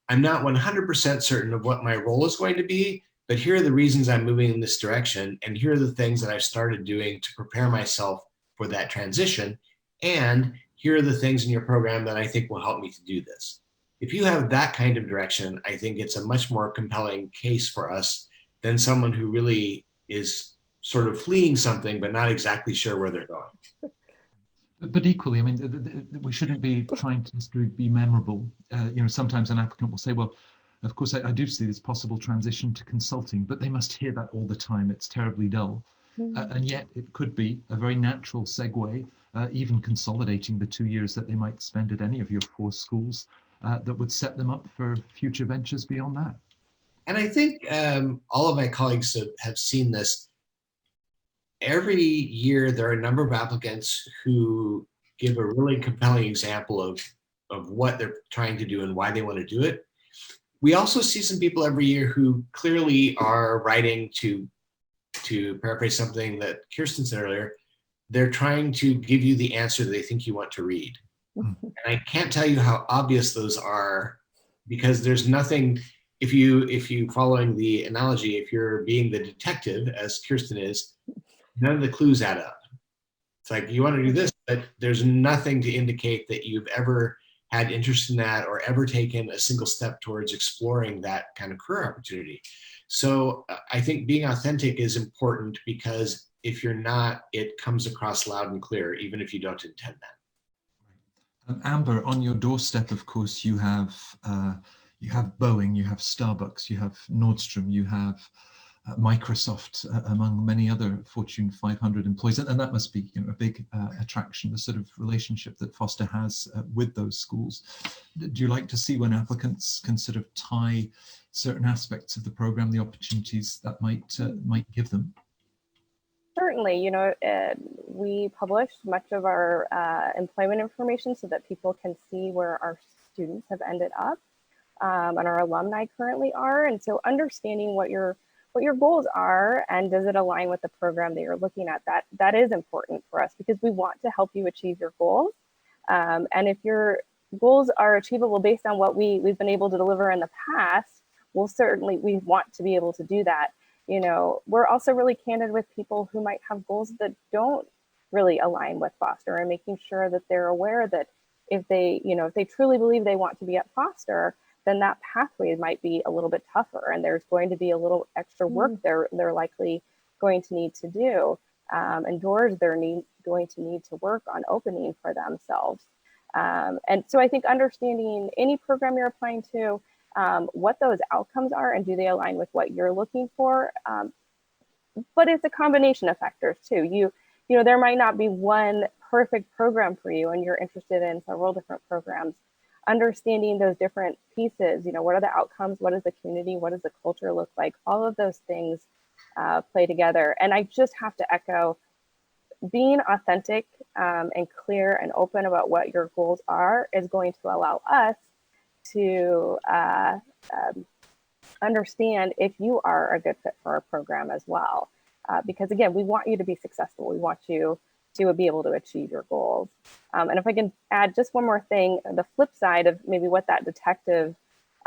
S5: I'm not 100% certain of what my role is going to be, but here are the reasons I'm moving in this direction, and here are the things that I've started doing to prepare myself for that transition, and here are the things in your program that I think will help me to do this. If you have that kind of direction, I think it's a much more compelling case for us than someone who really is sort of fleeing something, but not exactly sure where they're going.
S1: But equally, I mean, we shouldn't be trying to be memorable. Sometimes an applicant will say, well, of course, I do see this possible transition to consulting, but they must hear that all the time. It's terribly dull. And yet it could be a very natural segue, even consolidating the 2 years that they might spend at any of your 4 schools that would set them up for future ventures beyond that.
S5: And I think all of my colleagues have seen this. Every year, there are a number of applicants who give a really compelling example of what they're trying to do and why they want to do it. We also see some people every year who clearly are writing to paraphrase something that Kirsten said earlier, they're trying to give you the answer that they think you want to read. And I can't tell you how obvious those are, because there's nothing, if you following the analogy, if you're being the detective, as Kirsten is, none of the clues add up. It's like, you want to do this, but there's nothing to indicate that you've ever had interest in that or ever taken a single step towards exploring that kind of career opportunity. So I think being authentic is important, because if you're not, it comes across loud and clear, even if you don't intend that.
S1: Amber, on your doorstep, of course, you have Boeing, you have Starbucks, you have Nordstrom, you have Microsoft, among many other Fortune 500 employees, and that must be a big attraction, the sort of relationship that Foster has with those schools. Do you like to see when applicants can sort of tie certain aspects of the program, the opportunities that might give them?
S4: Certainly, we publish much of our employment information so that people can see where our students have ended up and our alumni currently are. And so understanding what your goals are and does it align with the program that you're looking at, that is important for us, because we want to help you achieve your goals. And if your goals are achievable based on what we've been able to deliver in the past, we want to be able to do that. We're also really candid with people who might have goals that don't really align with Foster, and making sure that they're aware that if they truly believe they want to be at Foster, then that pathway might be a little bit tougher, and there's going to be a little extra work they're likely going to need to do, and doors they're going to need to work on opening for themselves. And so I think understanding any program you're applying to, what those outcomes are and do they align with what you're looking for. But it's a combination of factors too. There might not be one perfect program for you, and you're interested in several different programs. Understanding those different pieces, what are the outcomes? What is the community? What does the culture look like? All of those things play together. And I just have to echo, being authentic and clear and open about what your goals are is going to allow us to understand if you are a good fit for our program as well. Because again, we want you to be successful. We want you to be able to achieve your goals. And if I can add just one more thing, the flip side of maybe what that detective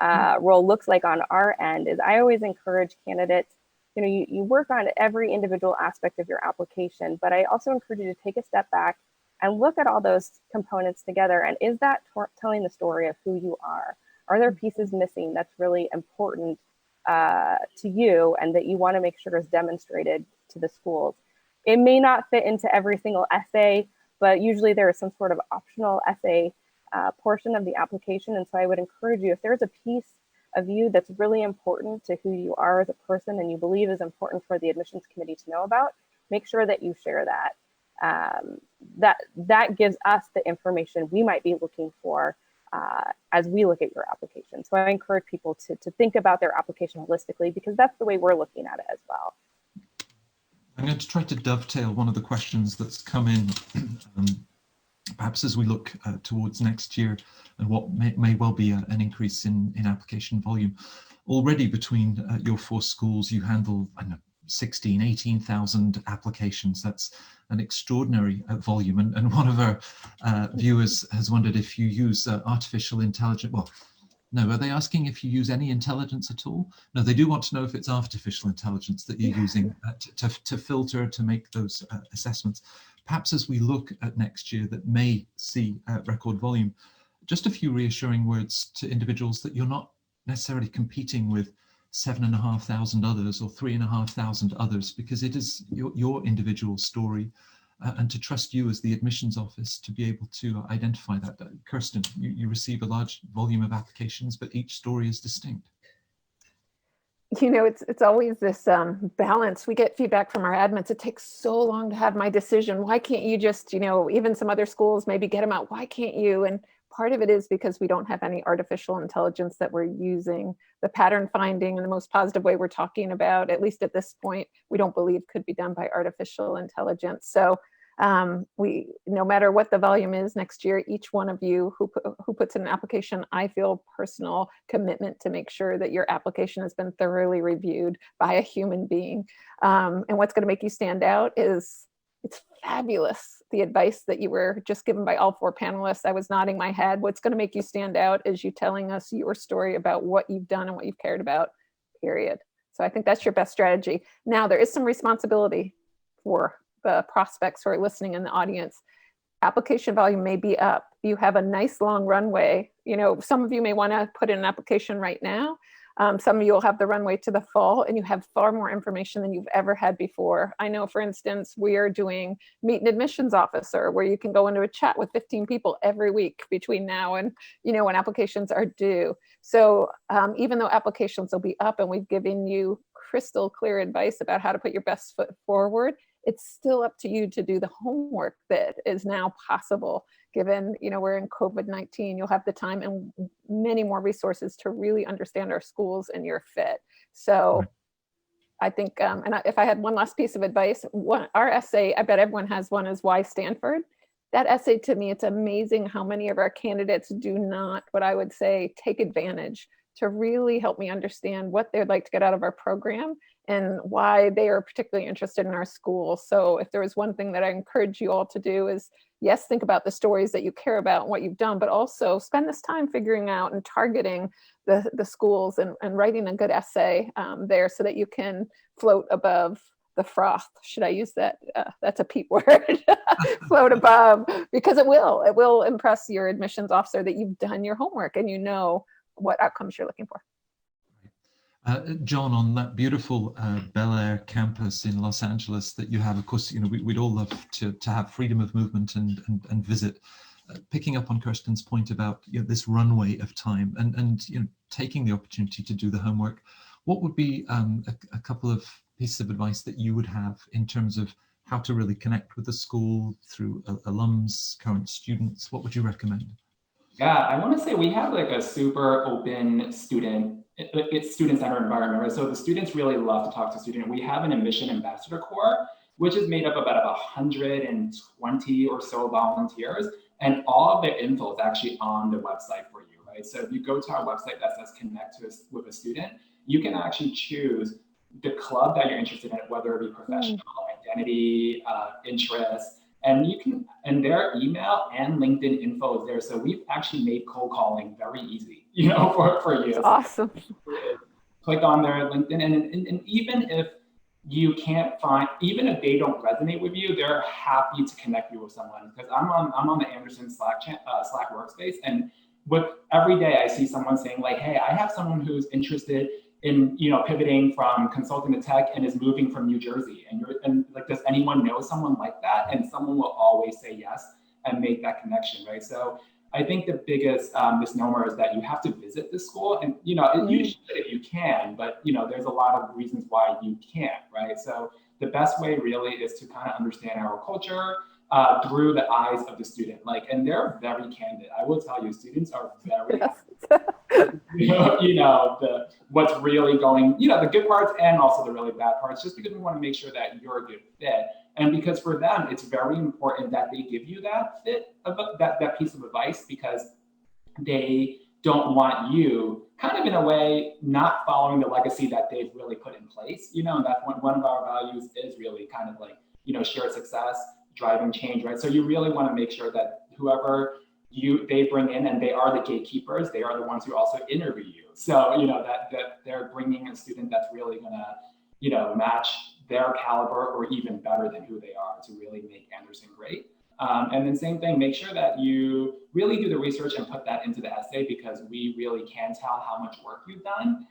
S4: role looks like on our end is I always encourage candidates, you work on every individual aspect of your application, but I also encourage you to take a step back and look at all those components together. And is that telling the story of who you are? Are there pieces missing that's really important to you and that you want to make sure is demonstrated to the schools? It may not fit into every single essay, but usually there is some sort of optional essay portion of the application. And so I would encourage you, if there's a piece of you that's really important to who you are as a person and you believe is important for the admissions committee to know about, make sure that you share that. That gives us the information we might be looking for as we look at your application. So I encourage people to think about their application holistically, because that's the way we're looking at it as well.
S1: I'm going to try to dovetail one of the questions that's come in, perhaps as we look towards next year and what may well be an increase in application volume. Already between your 4 schools, you handle, I don't know, 16, 18,000 applications. That's an extraordinary volume. And one of our viewers has wondered if you use artificial intelligence. Well, no, are they asking if you use any intelligence at all? No, they do want to know if it's artificial intelligence that you're using to filter, to make those assessments. Perhaps as we look at next year that may see record volume, just a few reassuring words to individuals that you're not necessarily competing with 7,500 others or 3,500 others, because it is your individual story, and to trust you as the admissions office to be able to identify that. Kirsten, you receive a large volume of applications, but each story is distinct.
S2: It's always this balance. We get feedback from our admins. It takes so long to have my decision. Why can't you just, even some other schools maybe get them out. Why can't you? And part of it is because we don't have any artificial intelligence that we're using. The pattern finding in the most positive way we're talking about, at least at this point, we don't believe could be done by artificial intelligence. So we, no matter what the volume is next year, each one of you who puts in an application, I feel personal commitment to make sure that your application has been thoroughly reviewed by a human being. And what's going to make you stand out is it's fabulous, the advice that you were just given by all 4 panelists. I was nodding my head. What's going to make you stand out is you telling us your story about what you've done and what you've cared about, period. So I think that's your best strategy. Now, there is some responsibility for the prospects who are listening in the audience. Application volume may be up. You have a nice long runway. Some of you may want to put in an application right now. Some of you will have the runway to the fall, and you have far more information than you've ever had before. I know, for instance, we are doing Meet an Admissions Officer, where you can go into a chat with 15 people every week between now and, when applications are due. So even though applications will be up and we've given you crystal clear advice about how to put your best foot forward, it's still up to you to do the homework that is now possible. Given, we're in COVID-19, you'll have the time and many more resources to really understand our schools and your fit. So I think, if I had one last piece of advice, our essay, I bet everyone has one, is Why Stanford? That essay, to me, it's amazing how many of our candidates do not, what I would say, take advantage to really help me understand what they'd like to get out of our program and why they are particularly interested in our school. So if there was one thing that I encourage you all to do is, yes, think about the stories that you care about and what you've done, but also spend this time figuring out and targeting the schools and writing a good essay there so that you can float above the froth. Should I use that? That's a Pete word. Float above, because it will impress your admissions officer that you've done your homework and you know what outcomes you're looking for.
S1: John, on that beautiful Bel Air campus in Los Angeles that you have, of course, we'd all love to have freedom of movement and visit. Picking up on Kirsten's point about this runway of time and taking the opportunity to do the homework, what would be a couple of pieces of advice that you would have in terms of how to really connect with the school through alums, current students? What would you recommend?
S3: Yeah, I want to say we have like a super open student-centered environment, right? So the students really love to talk to students. We have an admission ambassador corps, which is made up of about 120 or so volunteers, and all of the info is actually on the website for you, right? So if you go to our website that says connect with a student, you can actually choose the club that you're interested in, whether it be professional, identity, interest, and you can, and their email and LinkedIn info is there. So we've actually made cold calling very easy, for you.
S2: That's awesome.
S3: Click on their LinkedIn, and even if you can't find, even if they don't resonate with you, they're happy to connect you with someone. Because I'm on the Anderson Slack workspace, and with every day I see someone saying like, hey, I have someone who's interested in pivoting from consulting to tech and is moving from New Jersey, and like, does anyone know someone like that? And someone will always say yes and make that connection, right? So I think the biggest misnomer is that you have to visit the school, and you should if you can, but there's a lot of reasons why you can't, right? So the best way really is to kind of understand our culture through the eyes of the student, and they're very candid. I will tell you, students are very what's really going, the good parts and also the really bad parts, just because we want to make sure that you're a good fit. And because for them, it's very important that they give you that fit, that piece of advice, because they don't want you kind of in a way not following the legacy that they've really put in place. And that's one of our values is really kind of like, shared success, driving change, right? So you really want to make sure that whoever they bring in, and they are the gatekeepers, they are the ones who also interview you. So, that they're bringing a student that's really gonna, match their caliber or even better than who they are to really make Anderson great. And then same thing, make sure that you really do the research and put that into the essay, because we really can tell how much work you've done.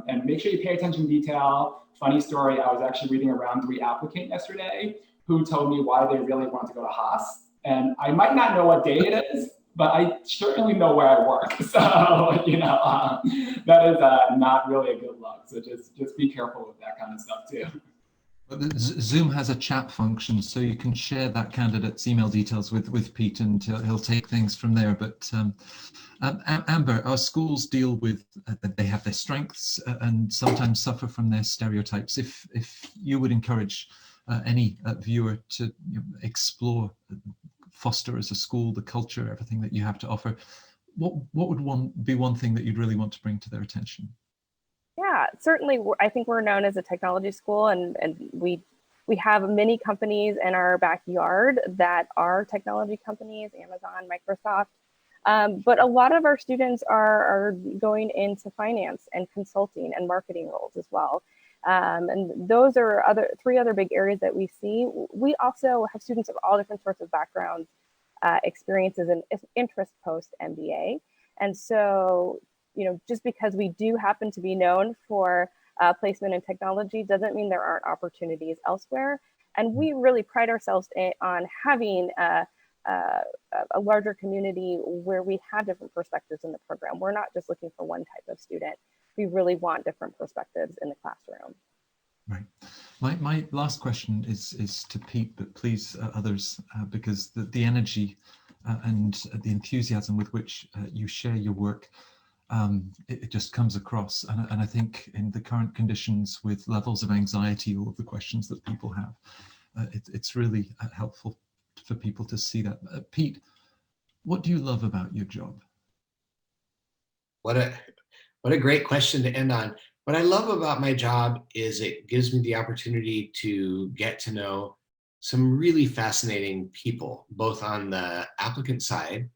S3: And make sure you pay attention to detail. Funny story, I was actually reading a round 3 applicant yesterday who told me why they really want to go to Haas. And I might not know what day it is, but I certainly know where I work. So, that is not really a good look. So just be careful with that kind of stuff too.
S1: Zoom has a chat function, so you can share that candidate's email details with Pete, and he'll take things from there. But Amber, our schools deal with, they have their strengths and sometimes suffer from their stereotypes. If you would encourage any viewer to explore Foster as a school, the culture, everything that you have to offer, what would be one thing that you'd really want to bring to their attention?
S4: Yeah, certainly. I think we're known as a technology school, and we have many companies in our backyard that are technology companies, Amazon, Microsoft. But a lot of our students are going into finance and consulting and marketing roles as well. And those are 3 other big areas that we see. We also have students of all different sorts of backgrounds, experiences, and interest post MBA. And so, just because we do happen to be known for placement in technology doesn't mean there aren't opportunities elsewhere. And we really pride ourselves on having a larger community where we have different perspectives in the program. We're not just looking for one type of student. We really want different perspectives in the classroom.
S1: Right. My last question is to Pete, but please others, because the energy and the enthusiasm with which you share your work, it just comes across. And I think in the current conditions with levels of anxiety, all of the questions that people have, it's really helpful for people to see that. Pete, what do you love about your job?
S5: What a great question to end on. What I love about my job is it gives me the opportunity to get to know some really fascinating people, both on the applicant side,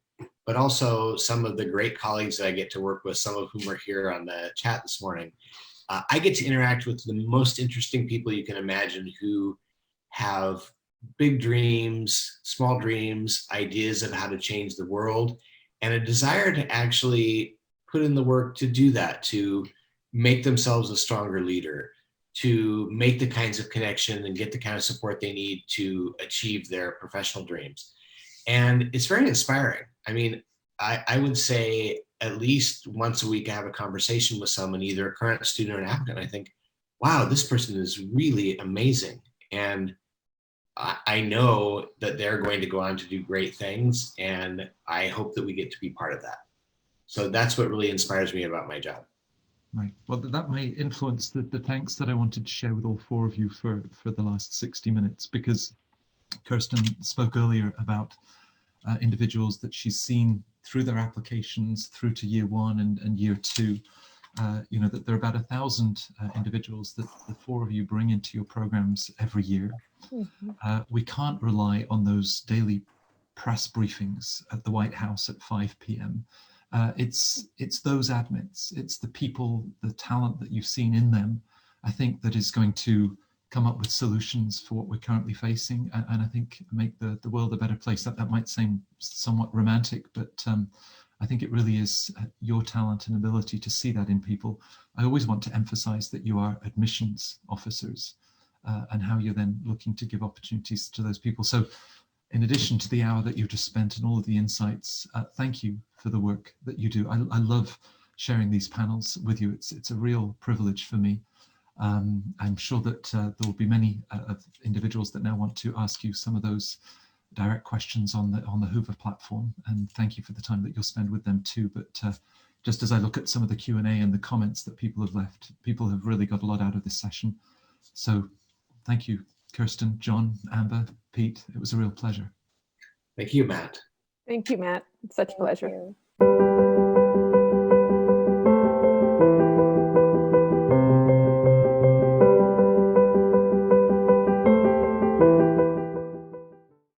S5: but also some of the great colleagues that I get to work with, some of whom are here on the chat this morning. I get to interact with the most interesting people you can imagine, who have big dreams, small dreams, ideas of how to change the world, and a desire to actually put in the work to do that, to make themselves a stronger leader, to make the kinds of connection and get the kind of support they need to achieve their professional dreams. And it's very inspiring. I mean, I would say at least once a week I have a conversation with someone, either a current student or an applicant. I think, wow, this person is really amazing. And I know that they're going to go on to do great things, and I hope that we get to be part of that. So that's what really inspires me about my job.
S1: Right. Well, that may influence the thanks that I wanted to share with all 4 of you for the last 60 minutes, because Kirsten spoke earlier about individuals that she's seen through their applications, through to year one and year two, you know, that there are about 1,000 individuals that the four of you bring into your programs every year. We can't rely on those daily press briefings at the White House at 5 p.m. It's those admins, it's the people, the talent that you've seen in them, I think, that is going to come up with solutions for what we're currently facing, and I think make the world a better place. That might seem somewhat romantic, but I think it really is your talent and ability to see that in people. I always want to emphasize that you are admissions officers, and how you're then looking to give opportunities to those people. So in addition to the hour that you just spent and all of the insights, thank you for the work that you do. I love sharing these panels with you. It's a real privilege for me. I'm sure that there will be many individuals that now want to ask you some of those direct questions on the Hoover platform, and thank you for the time that you'll spend with them too. But just as I look at some of the Q&A and the comments that people have left, people have really got a lot out of this session. So thank you, Kirsten, John, Amber, Pete. It was a real pleasure.
S5: Thank you, Matt.
S2: Thank you, Matt. It's such a pleasure.
S4: You.